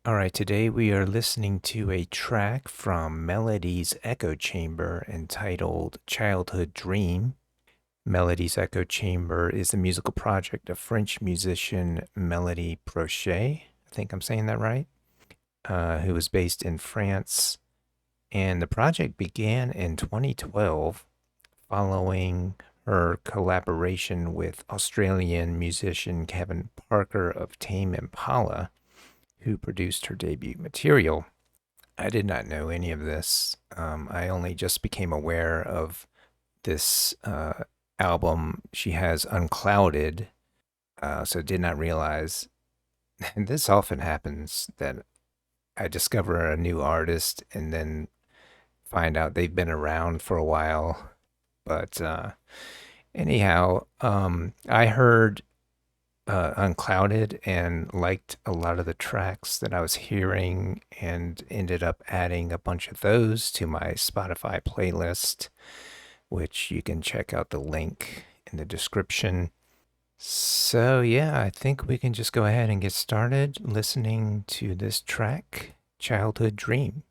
All right, today we are listening to a track from Melody's Echo Chamber entitled Childhood Dream. Melody's Echo Chamber is the musical project of French musician Melody Prochet. I think I'm saying that right. Who was based in France. And the project began in 2012 following her collaboration with Australian musician Kevin Parker of Tame Impala, who produced her debut material. I did not know any of this. I only just became aware of this album. She has Unclouded, so did not realize. And this often happens that I discover a new artist and then find out they've been around for a while. But anyhow, I heard Unclouded and liked a lot of the tracks that I was hearing and ended up adding a bunch of those to my Spotify playlist, which you can check out the link in the description. So, yeah, I think we can just go ahead and get started listening to this track, Childhood Dream.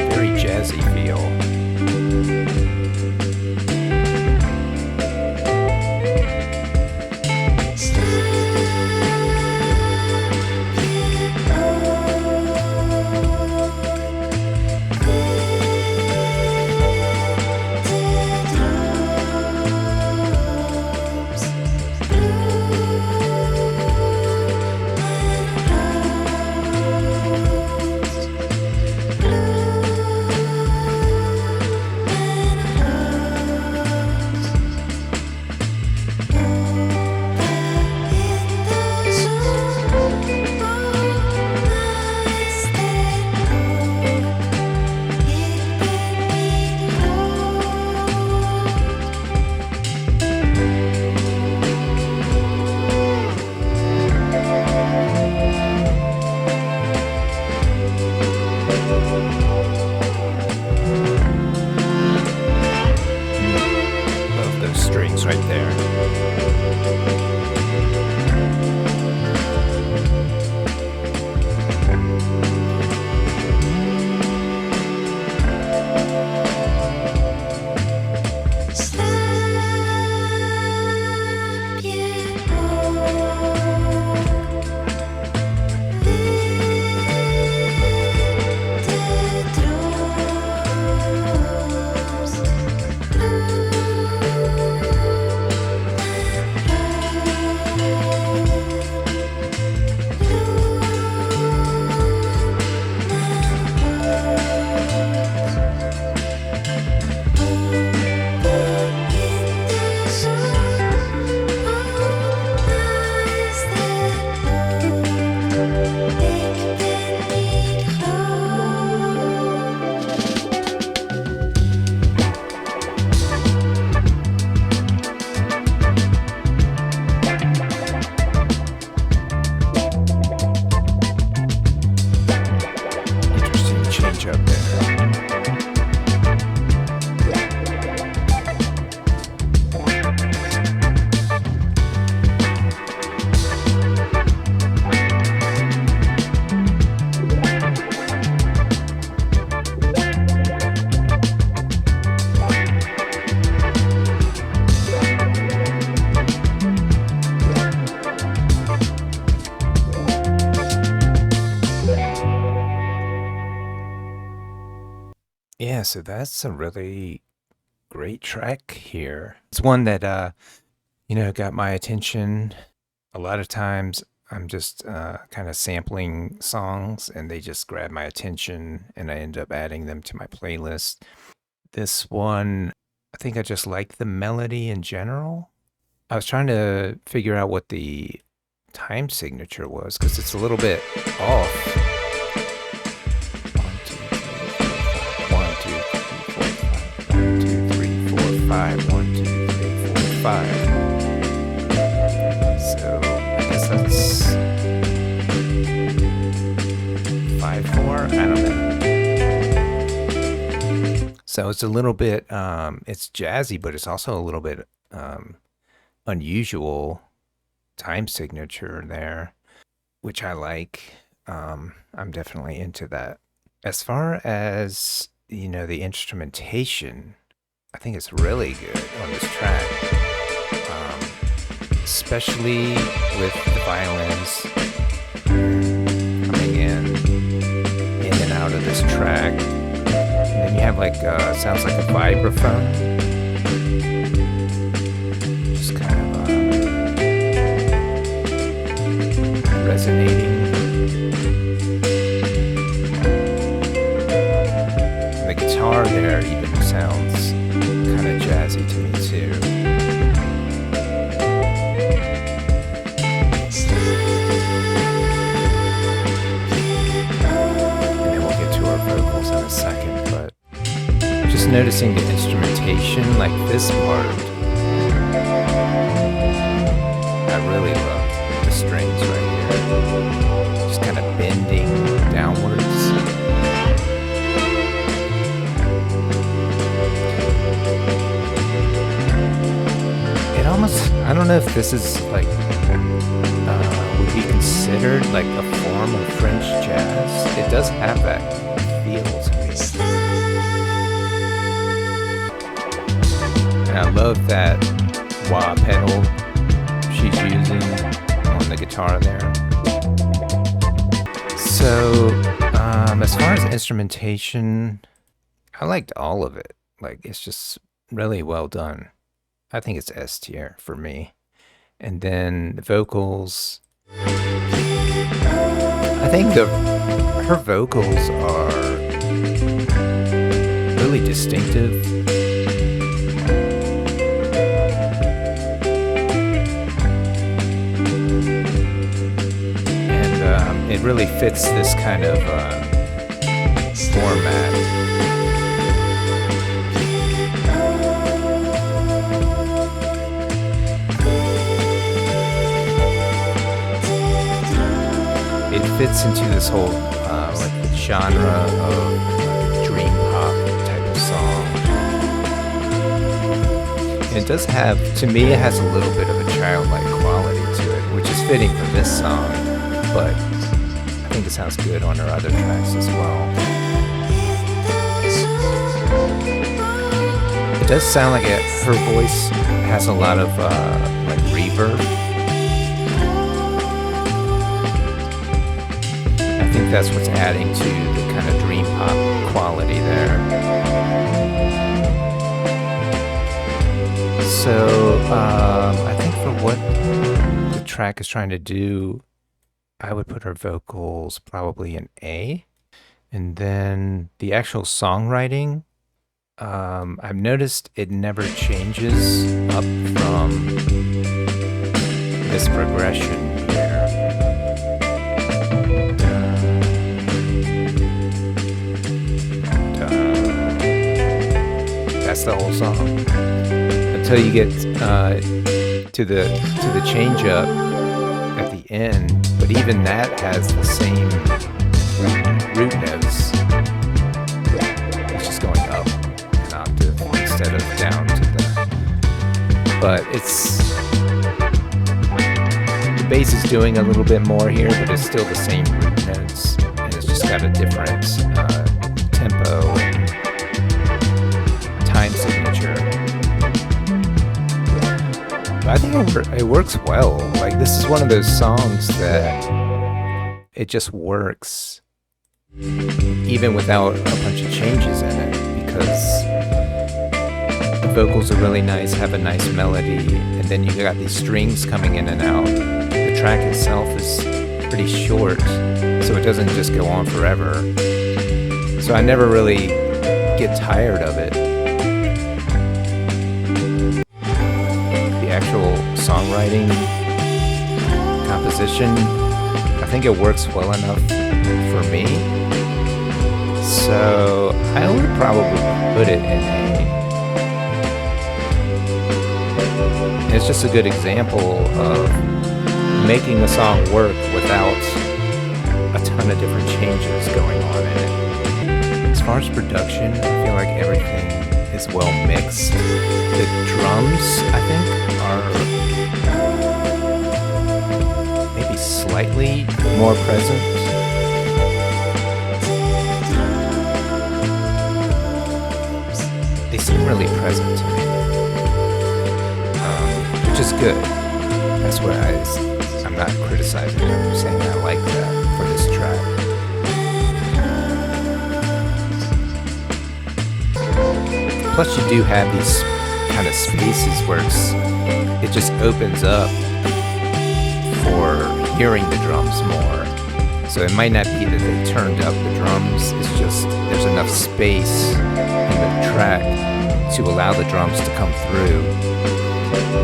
Very jazzy feel. Love those strings right there. Interesting change up there. Yeah, so that's a really great track here. It's one that got my attention. A lot of times I'm just kind of sampling songs and they just grab my attention and I end up adding them to my playlist. This one, I think I just like the melody in general. I was trying to figure out what the time signature was because it's a little bit off. 1, 2, 3, 5. So I guess that's 5/4. I don't know. So it's a little bit, it's jazzy, but it's also a little bit unusual time signature there, which I like. I'm definitely into that. As far as, the instrumentation, I think it's really good on this track, especially with the violins coming in and out of this track. And then you have sounds like a vibraphone, just kind of resonating. The guitar there even sounds kind of jazzy to me too. And then we'll get to our vocals in a second, but just noticing the instrumentation, like this part, I really love the strings right here, just kind of bending downwards. I don't know if this is would be considered like a form of French jazz. It does have that feel to me. And I love that wah pedal she's using on the guitar there. So, as far as instrumentation, I liked all of it. It's just really well done. I think it's S tier for me. And then the vocals, I think her vocals are really distinctive. And it really fits this kind of format. It fits into this whole genre of dream pop type of song. And it does have, to me, it has a little bit of a childlike quality to it, which is fitting for this song, but I think it sounds good on her other tracks as well. It does sound like her voice has a lot of reverb. I think that's what's adding to the kind of dream pop quality there. So I think for what the track is trying to do, I would put her vocals probably an A. And then the actual songwriting, I've noticed it never changes up from this progression. That's the whole song until you get to the change up at the end. But even that has the same root notes. It's just going up an octave instead of down to the. But the bass is doing a little bit more here, but it's still the same root notes, and it's just got a different tempo. Time signature. But I think it works well. This is one of those songs that it just works even without a bunch of changes in it, because the vocals are really nice, have a nice melody, and then you got these strings coming in and out. The track itself is pretty short, so it doesn't just go on forever. So I never really get tired of it. Actual songwriting, composition, I think it works well enough for me. So I would probably put it in A. it's just a good example of making a song work without a ton of different changes going on in it. As far as production, I feel like everything is well mixed. The drums, I think, are maybe slightly more present. They seem really present to me, which is good. That's where I'm not criticizing it. I'm saying I like that for this track. Plus, you do have these kind of spaces where it just opens up for hearing the drums more. So it might not be that they turned up the drums, it's just there's enough space in the track to allow the drums to come through.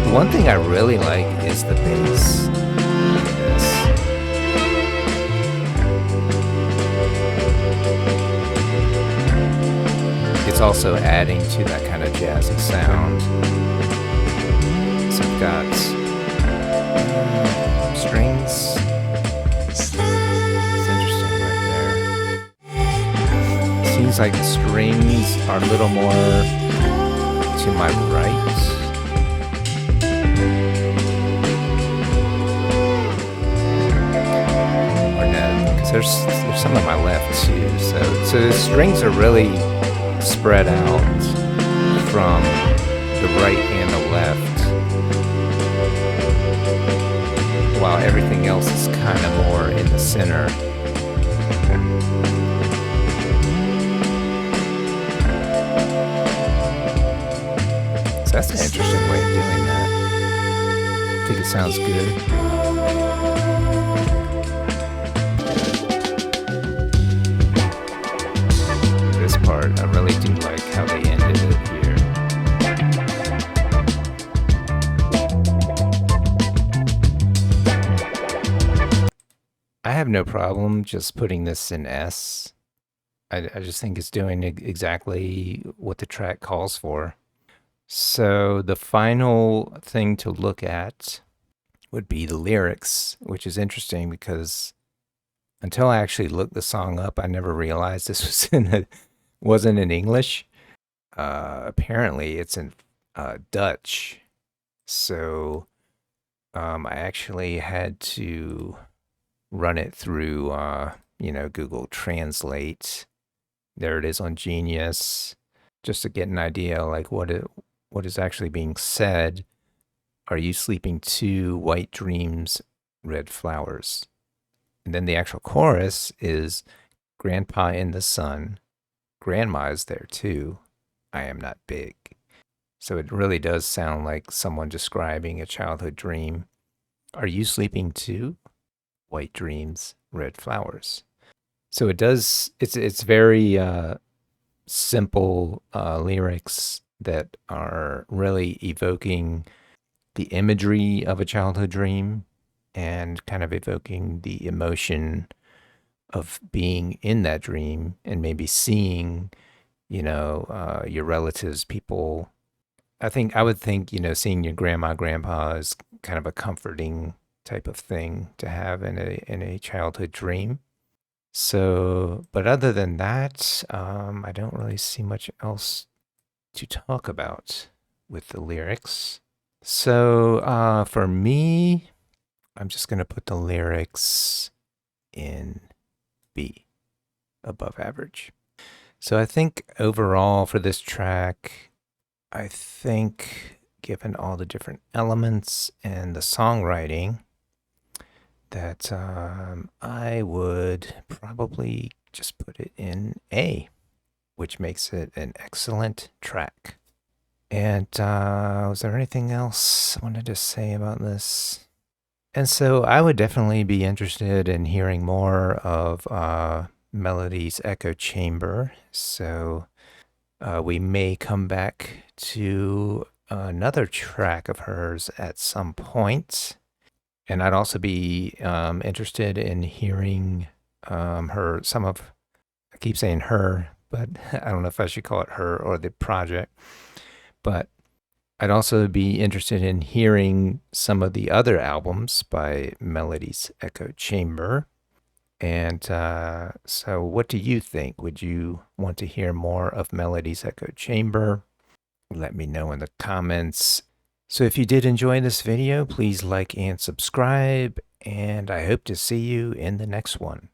The one thing I really like is the bass in this. It's also adding to that kind of jazzy sound. So we've got strings. It's interesting right there. Seems like the strings are a little more to my right. Or no, because there's some on my left too. So the strings are really spread out from the right and the left, while everything else is kind of more in the center. So that's an interesting way of doing that. I think it sounds good. This part, I really do like how they ended it here. I have no problem just putting this in S. I just think it's doing exactly what the track calls for. So the final thing to look at would be the lyrics, which is interesting because until I actually looked the song up, I never realized this was wasn't in English. Apparently it's in Dutch. So I actually had to run it through Google Translate. There it is on Genius, just to get an idea like what is actually being said. Are you sleeping too? White dreams, red flowers. And then the actual chorus is Grandpa in the sun. Grandma is there too. I am not big. So it really does sound like someone describing a childhood dream. Are you sleeping too? White dreams, red flowers. So it does, it's very simple lyrics that are really evoking the imagery of a childhood dream and kind of evoking the emotion of being in that dream and maybe seeing, your relatives, people. I would think, seeing your grandma, grandpa is kind of a comforting type of thing to have in a childhood dream. So, but other than that, I don't really see much else to talk about with the lyrics. So, for me, I'm just going to put the lyrics in B, above average. So I think overall for this track, I think given all the different elements and the songwriting, that I would probably just put it in A, which makes it an excellent track. And was there anything else I wanted to say about this? And so I would definitely be interested in hearing more of Melody's Echo Chamber. So we may come back to another track of hers at some point. And I'd also be interested in hearing I keep saying her, but I don't know if I should call it her or the project. But I'd also be interested in hearing some of the other albums by Melody's Echo Chamber. And so, what do you think? Would you want to hear more of Melody's Echo Chamber? Let me know in the comments. So, if you did enjoy this video, please like and subscribe. And I hope to see you in the next one.